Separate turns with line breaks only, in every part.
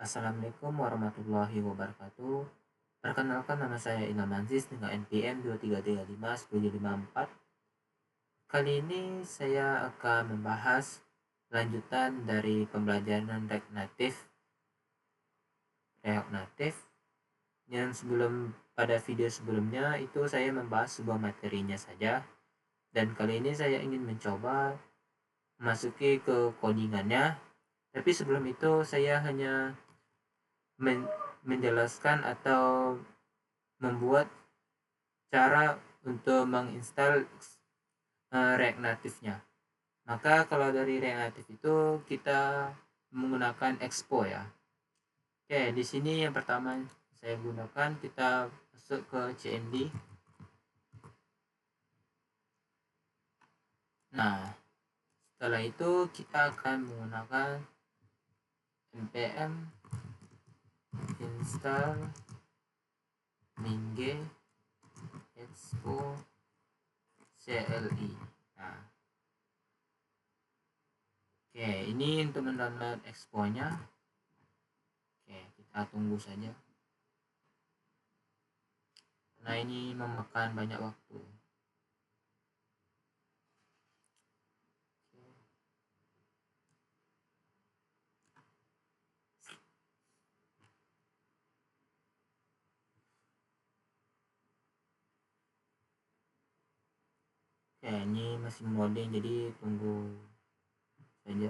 Assalamualaikum warahmatullahi wabarakatuh. Perkenalkan, nama saya Ilham Aziz dengan NPM 23351054. Kali ini saya akan membahas lanjutan dari pembelajaran React Native yang pada video sebelumnya itu saya membahas sebuah materinya saja, dan kali ini saya ingin mencoba memasuki ke codingannya. Tapi sebelum itu saya hanya menjelaskan atau membuat cara untuk menginstal React Native-nya. Maka kalau dari React Native itu kita menggunakan Expo ya. Oke, di sini yang pertama saya gunakan, kita masuk ke CMD. Nah, setelah itu kita akan menggunakan npm install minge expo CLI. Nah, oke, ini untuk mendownload expo-nya. Oke, kita tunggu saja. Nah, ini memakan banyak waktu. Oke, ini masih loading, jadi tunggu saja.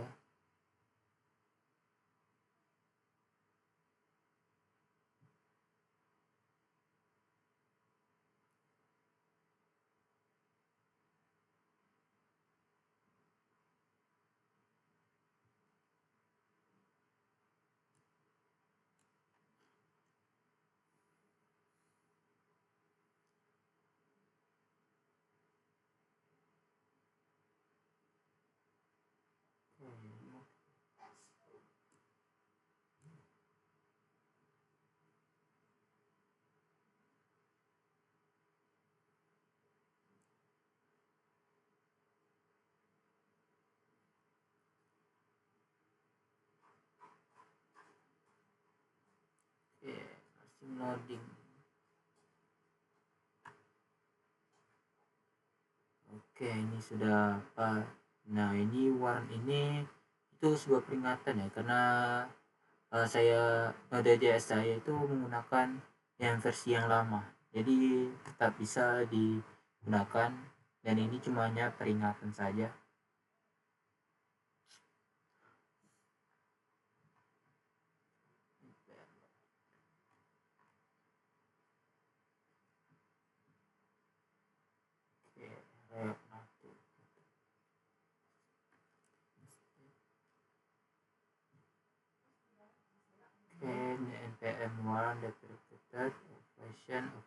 Oke, masih loading. Oke, ini sudah apa? Nah, ini warn ini itu sebuah peringatan ya, karena Node.js saya itu menggunakan yang versi yang lama, jadi tetap bisa digunakan, dan ini cuma hanya peringatan saja. npm1 deprecated version of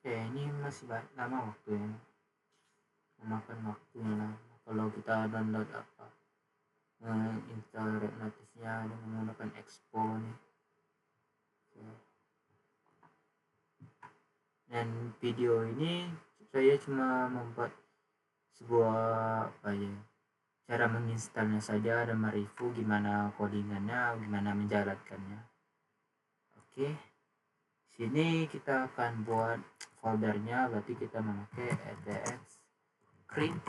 Oke, ini masih lama waktunya, memakan waktunya lama kalau kita download install React Native-nya dengan menggunakan Expo nih. Oke. Dan video ini saya cuma membuat sebuah cara menginstalnya saja, dan mereview gimana codingannya, gimana menjalankannya. Oke, sini kita akan buat foldernya, berarti kita memakai etc create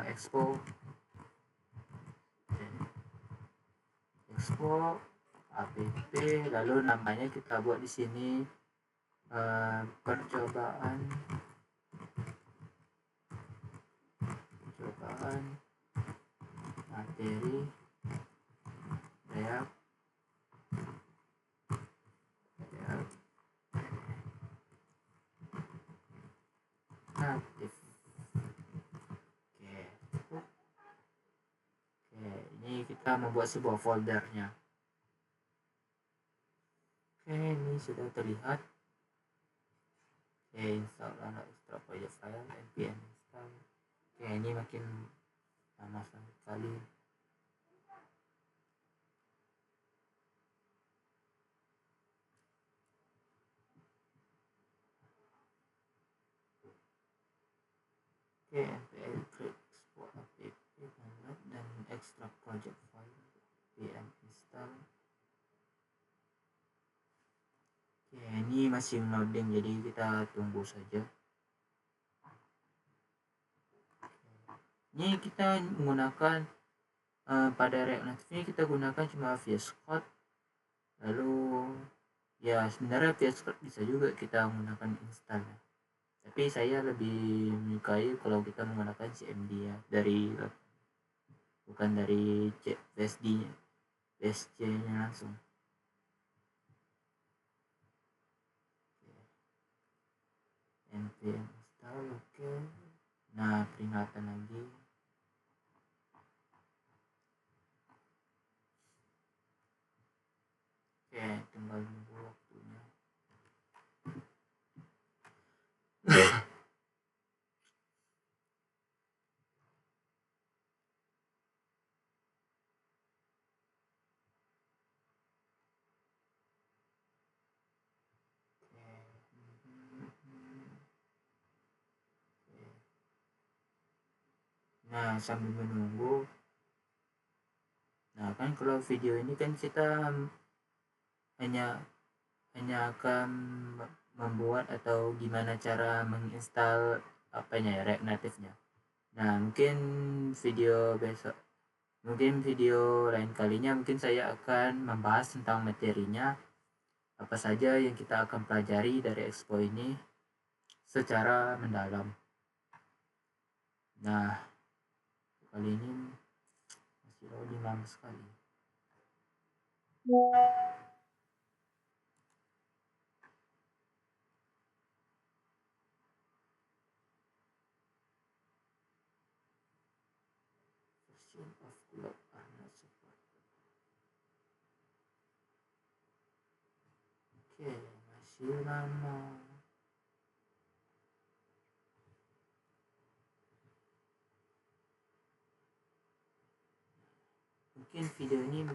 expo app, lalu namanya kita buat di sini percobaan materi React Native. Oke, ini kita membuat sebuah foldernya. Oke, ini sudah terlihat. Oke, install extra project file npm install. Oke, ini makin lama sekali. Oke, npm create export app download dan extract project file npm install. Oke, ini masih loading, jadi kita tunggu saja. Ini kita menggunakan pada React Native ini kita gunakan cuma VS Code. Lalu ya sebenarnya VS Code bisa juga kita menggunakan install, tapi saya lebih menyukai kalau kita menggunakan CMD ya, bukan dari VSD nya, VSC nya langsung. npm install. Oke. Nah, peringatan lagi. Oke, tinggal nunggu waktunya. Nah, sambil menunggu, nah kan kalau video ini kan kita hanya akan membuat atau gimana cara menginstal apanya ya, React Native-nya. Nah, mungkin video lain kalinya mungkin saya akan membahas tentang materinya, apa saja yang kita akan pelajari dari expo ini secara mendalam. Nah, kali ini masih loading lama sekali. Version of Globe are not supported. Oke, masih lama. Mungkin video ini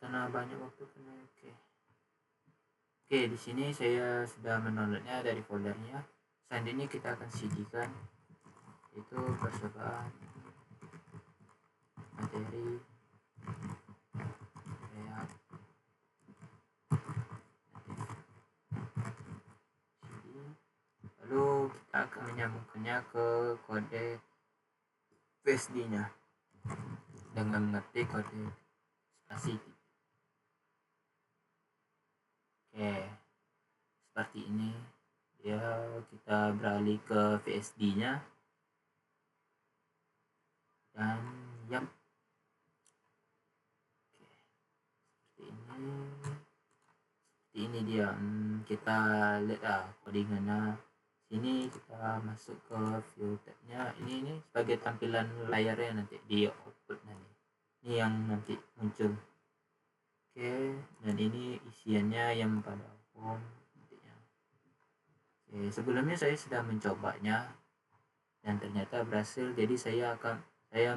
karena banyak waktu kena. Oke, di sini saya sudah mendownloadnya dari foldernya. Selanjutnya kita akan cd-kan itu percobaan materi React CD. Lalu kita akan menyambungkannya ke kode VSD-nya dengan mengetik kode spasi. Oke, seperti ini ya. Kita beralih ke VSD-nya dan yap, seperti ini dia. Kita lihat codingannya. Sini kita masuk ke view tabnya. Ini sebagai tampilan layarnya nanti di output nanti. Ini yang nanti muncul. Oke, dan ini isiannya yang pada home nantinya. Oke, sebelumnya saya sudah mencobanya dan ternyata berhasil. Jadi saya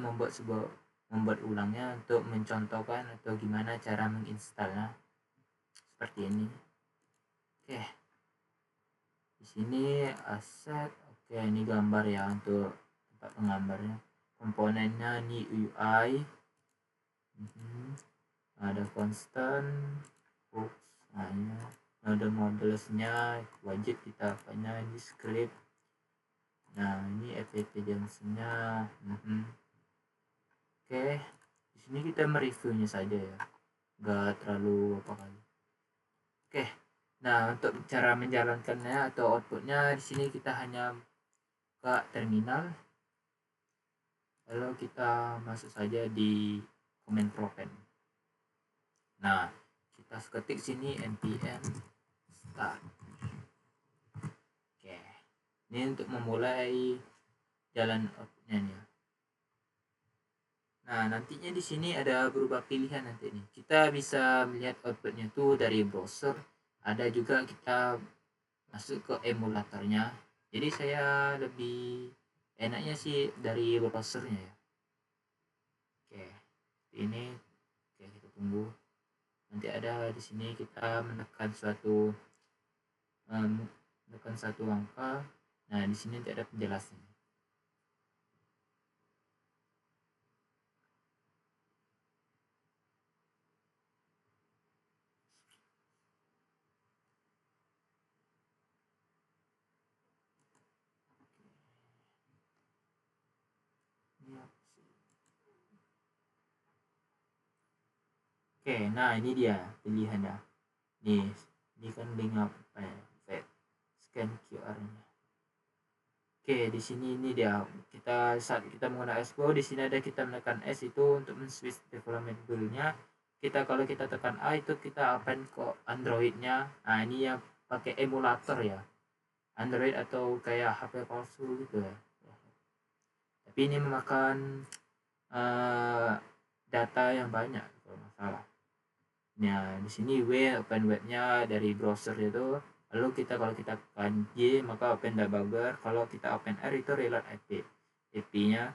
membuat ulangnya untuk mencontohkan atau gimana cara menginstalnya seperti ini. Oke, di sini aset. Oke, ini gambar ya untuk tempat penggambarnya. Komponennya ini UI. Ada constant, hooks, ada modelsnya wajib kita apanya di script. Nah, ini FAT Johnson-nya. Oke, di sini kita mereviewnya saja ya, nggak terlalu apa kali. Oke, nah untuk cara menjalankannya atau outputnya di sini kita hanya ke terminal, lalu kita masuk saja di command prompt. Nah, kita ketik sini npm start. Oke, ini untuk memulai jalan outputnya nih. Nah, nantinya di sini ada beberapa pilihan nanti nih. Kita bisa melihat outputnya tuh dari browser. Ada juga kita masuk ke emulatornya. Jadi saya lebih enaknya sih dari browsernya ya. Oke, ini oke, kita tunggu. Nanti ada di sini kita menekan satu angka. Nah, di sini tidak ada penjelasan. Oke, nah ini dia pilihannya. Nih, ini kan link apa ya? Scan QR-nya. Oke, di sini ini dia. Kita saat kita menggunakan Expo, di sini ada kita menekan S itu untuk men-switch development tool-nya. Kita kalau kita tekan A itu kita open ke Android-nya. Nah, ini yang pakai emulator ya. Android atau kayak HP palsu gitu ya. Tapi ini memakan data yang banyak kalau masalah. Nah, di sini open webnya dari browser itu. Lalu kita kalau kita tekan Y maka open debugger. Kalau kita open R itu reload IP-nya.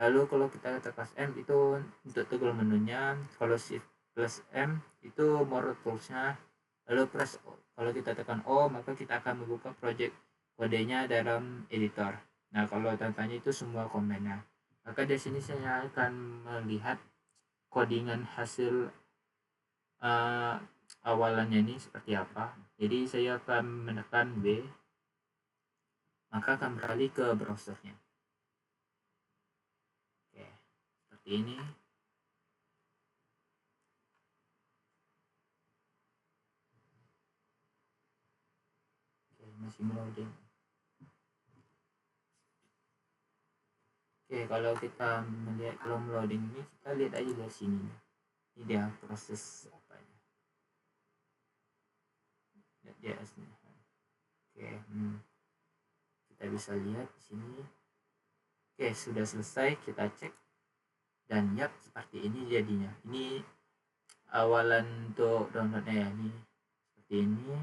Lalu kalau kita tekan M itu untuk toggle menunya. Kalau shift plus M itu more tools-nya. Lalu press O. Kalau kita tekan O maka kita akan membuka project kodenya dalam editor. Nah, kalau tantanya itu semua komennya. Maka di sini saya akan melihat codingan hasil awalannya ini seperti apa. Jadi saya akan menekan B, maka akan beralih ke browsernya. Oke, seperti ini. Oke, masih loading. Oke, kalau kita melihat kalau loading ini, kita lihat aja dari sini. Ini dia proses apanya. JS-nya. Oke, kita bisa lihat di sini. Oke, sudah selesai, kita cek. Dan yap, seperti ini jadinya. Ini awalan untuk downloadnya ya, ini seperti ini.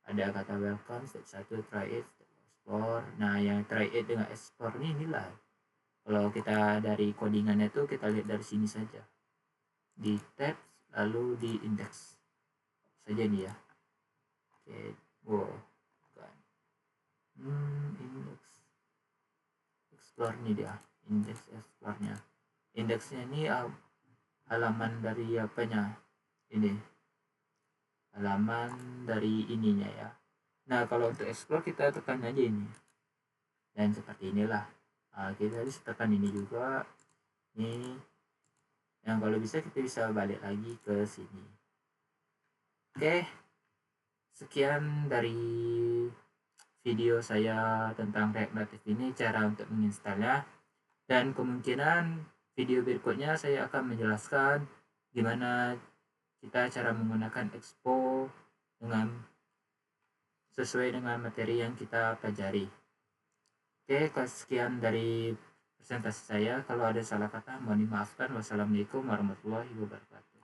Ada kata welcome, step 1 try it, step explore. Nah, yang try it dengan explore ini inilah. Kalau kita dari codingannya tuh kita lihat dari sini saja. Di tab lalu di index saja nih ya. Oke, wow. Index explore nih dia, index explore-nya. Indeksnya ini halaman dari apanya? Ini halaman dari ininya ya. Nah, kalau untuk explore kita tekan aja ini. Dan seperti inilah. Nah, kita harus tekan ini juga. Ini yang kalau bisa kita bisa balik lagi ke sini. Oke. Sekian dari video saya tentang React Native ini, cara untuk menginstalnya. Dan kemungkinan video berikutnya saya akan menjelaskan gimana kita cara menggunakan Expo dengan sesuai dengan materi yang kita pelajari. Oke, sekian dari presentasi saya. Kalau ada salah kata mohon dimaafkan. Wassalamualaikum warahmatullahi wabarakatuh.